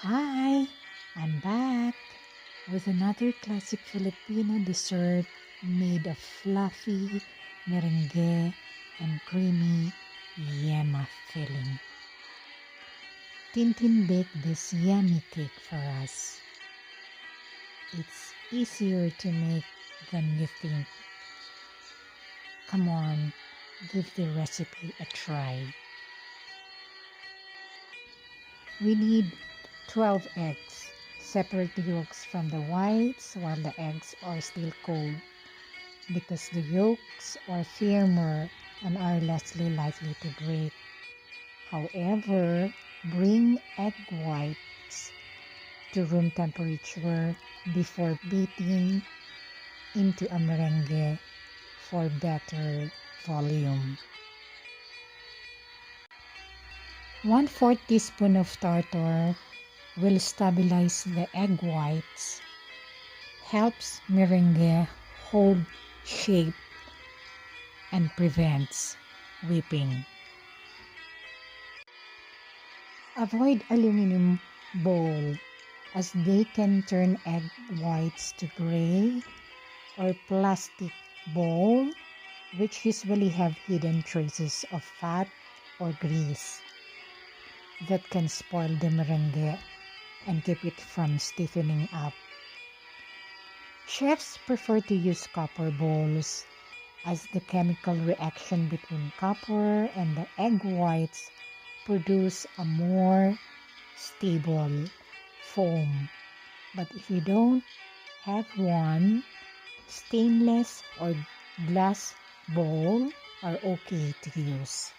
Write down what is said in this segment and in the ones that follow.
Hi, I'm back with another classic Filipino dessert made of fluffy meringue and creamy yema filling. Tintin baked this yummy cake for us. It's easier to make than you think. Come on, give the recipe a try. We need 12 eggs. Separate the yolks from the whites while the eggs are still cold because the yolks are firmer and are less likely to break. However, bring egg whites to room temperature before beating into a meringue for better volume. 1/4 teaspoon of tartar will stabilize the egg whites, helps meringue hold shape, and prevents whipping. Avoid aluminum bowl as they can turn egg whites to gray, or plastic bowl which usually have hidden traces of fat or grease that can spoil the meringue and keep it from stiffening up. Chefs prefer to use copper bowls as the chemical reaction between copper and the egg whites produce a more stable foam. But if you don't have one, stainless or glass bowl are okay to use.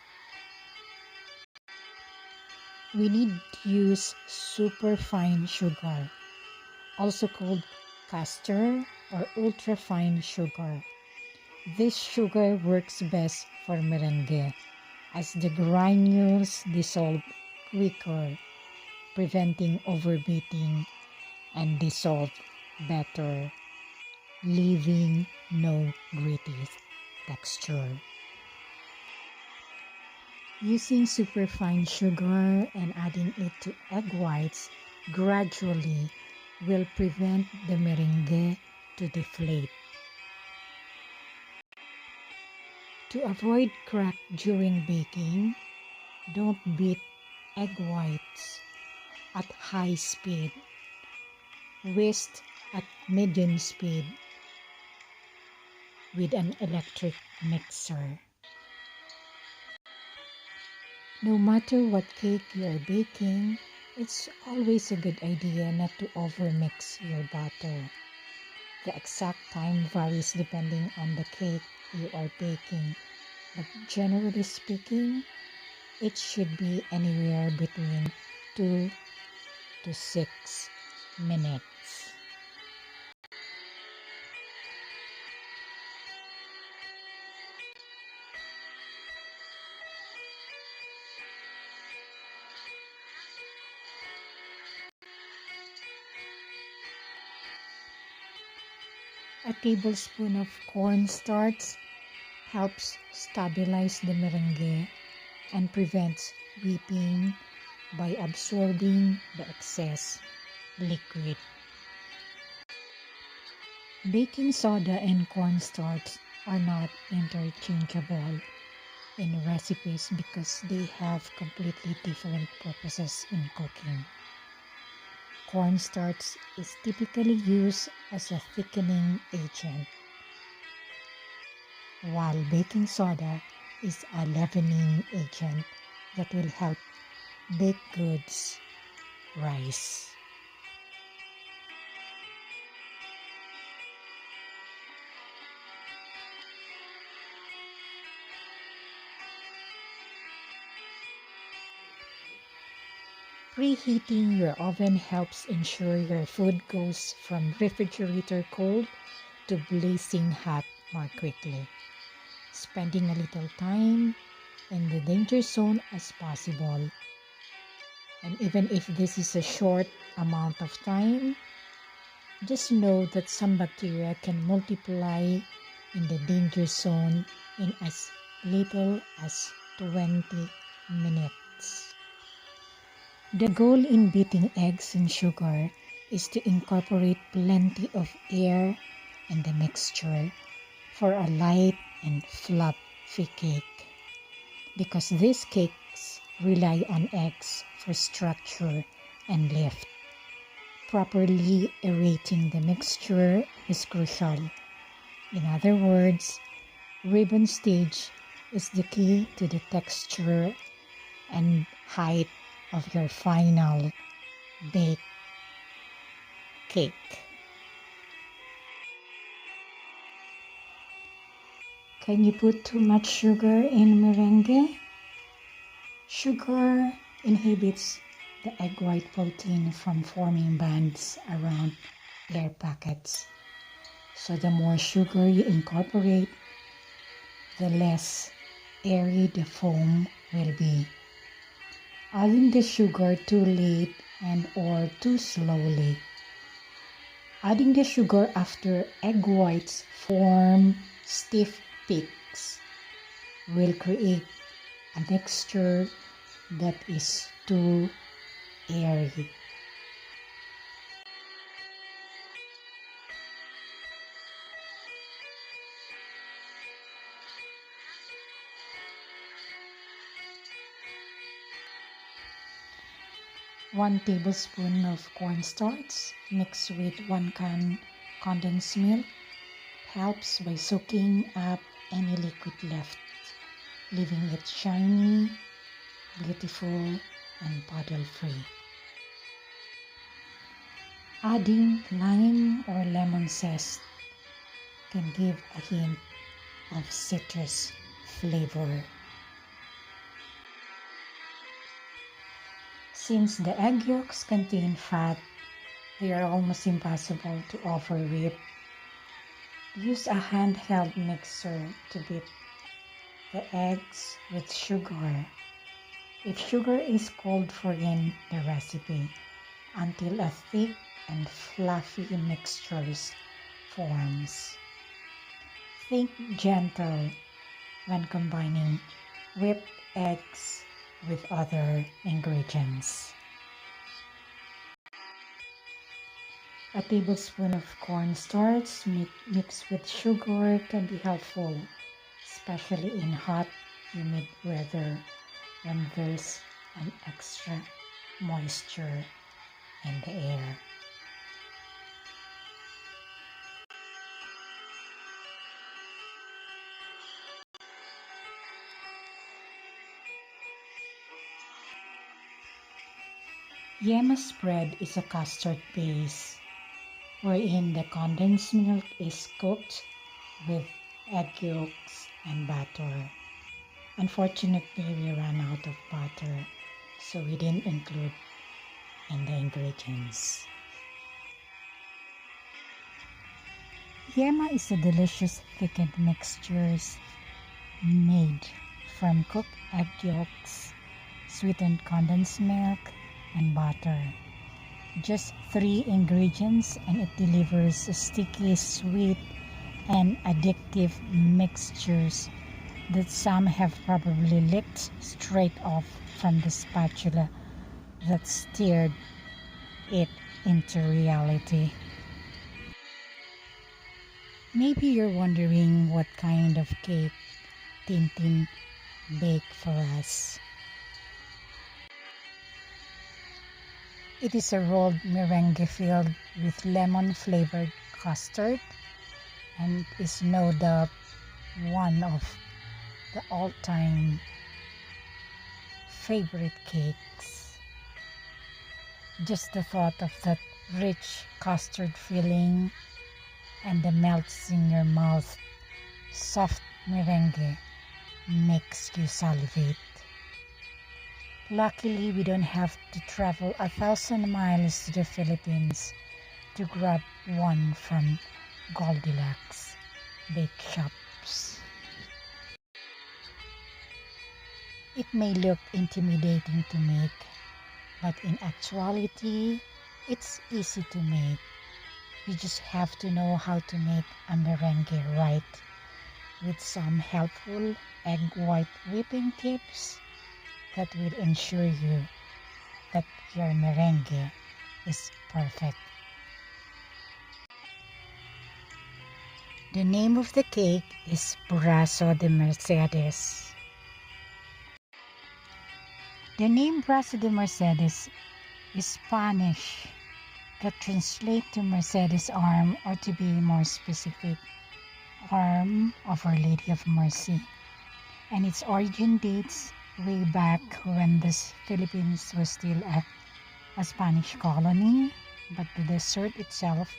We need to use superfine sugar, also called caster or ultrafine sugar. This sugar works best for meringue as the granules dissolve quicker, preventing overbeating and dissolve better, leaving no gritty texture. Using superfine sugar and adding it to egg whites gradually will prevent the meringue to deflate. To avoid crack during baking, don't beat egg whites at high speed. Whisk at medium speed with an electric mixer. No matter what cake you are baking, it's always a good idea not to overmix your batter. The exact time varies depending on the cake you are baking, but generally speaking, it should be anywhere between 2 to 6 minutes. A tablespoon of cornstarch helps stabilize the meringue and prevents whipping by absorbing the excess liquid. Baking soda and cornstarch are not interchangeable in recipes because they have completely different purposes in cooking. Cornstarch is typically used as a thickening agent, while baking soda is a leavening agent that will help baked goods rise. Preheating your oven helps ensure your food goes from refrigerator cold to blazing hot more quickly. Spending a little time in the danger zone as possible. And even if this is a short amount of time, just know that some bacteria can multiply in the danger zone in as little as 20 minutes. The goal in beating eggs and sugar is to incorporate plenty of air in the mixture for a light and fluffy cake. Because these cakes rely on eggs for structure and lift. Properly aerating the mixture is crucial. In other words, ribbon stage is the key to the texture and height of your final baked cake. Can you put too much sugar in meringue? Sugar inhibits the egg white protein from forming bands around air pockets. So the more sugar you incorporate, the less airy the foam will be. Adding the sugar too late and or too slowly. Adding the sugar after egg whites form stiff peaks will create a texture that is too airy. One tablespoon of cornstarch mixed with 1 can condensed milk helps by soaking up any liquid left, leaving it shiny, beautiful, and puddle-free. Adding lime or lemon zest can give a hint of citrus flavor. Since the egg yolks contain fat, they are almost impossible to over-whip. Use a handheld mixer to beat the eggs with sugar. If sugar is called for in the recipe, until a thick and fluffy mixture forms. Think gentle when combining whipped eggs with other ingredients. A tablespoon of cornstarch mixed with sugar can be helpful, especially in hot, humid weather when there's an extra moisture in the air. Yema spread is a custard base wherein the condensed milk is cooked with egg yolks and butter. Unfortunately, we ran out of butter, so we didn't include in the ingredients. Yema is a delicious thickened mixture made from cooked egg yolks, sweetened condensed milk, and butter. Just 3 ingredients and it delivers a sticky, sweet, and addictive mixtures that some have probably licked straight off from the spatula that steered it into reality. Maybe you're wondering what kind of cake Tintin baked for us. It is a rolled meringue filled with lemon-flavored custard and is no doubt one of the all-time favorite cakes. Just the thought of that rich custard filling and the melts in your mouth, soft meringue makes you salivate. Luckily, we don't have to travel 1,000 miles to the Philippines to grab one from Goldilocks bake shops. It may look intimidating to make, but in actuality, it's easy to make. You just have to know how to make a meringue right, with some helpful egg white whipping tips that will ensure you that your meringue is perfect. The name of the cake is Brazo de Mercedes. The name Brazo de Mercedes is Spanish that translates to Mercedes arm, or to be more specific, arm of Our Lady of Mercy. And its origin dates way back when the Philippines was still a Spanish colony, but the dessert itself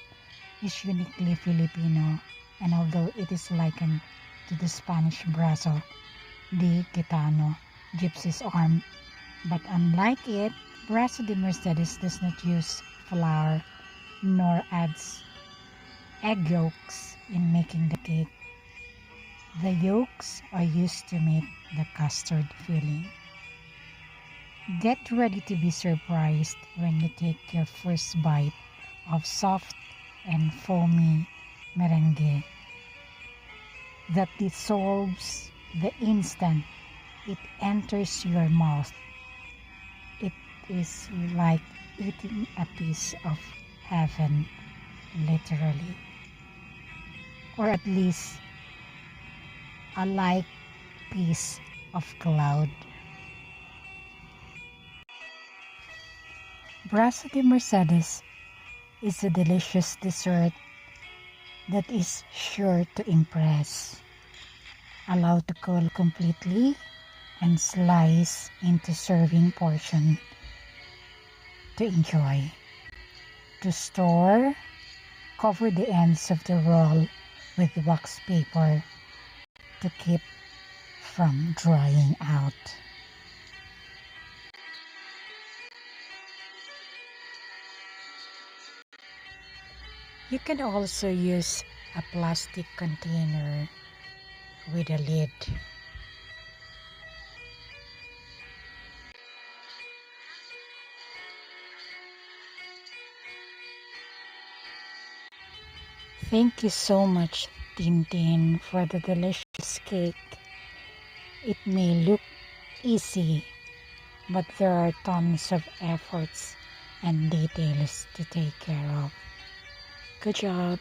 is uniquely Filipino, and although it is likened to the Spanish brazo de gitano, gypsy's arm, but unlike it, brazo de Mercedes does not use flour nor adds egg yolks in making the cake. The yolks are used to make the custard filling. Get ready to be surprised when you take your first bite of soft and foamy meringue that dissolves the instant it enters your mouth. It is like eating a piece of heaven, literally, or at least a light piece of cloud. Brazo de Mercedes is a delicious dessert that is sure to impress. Allow to cool completely and slice into serving portion to enjoy. To store, cover the ends of the roll with wax paper to keep from drying out. You can also use a plastic container with a lid. Thank you so much, Tintin, for the delicious cake. It may look easy, but there are tons of efforts and details to take care of. Good job!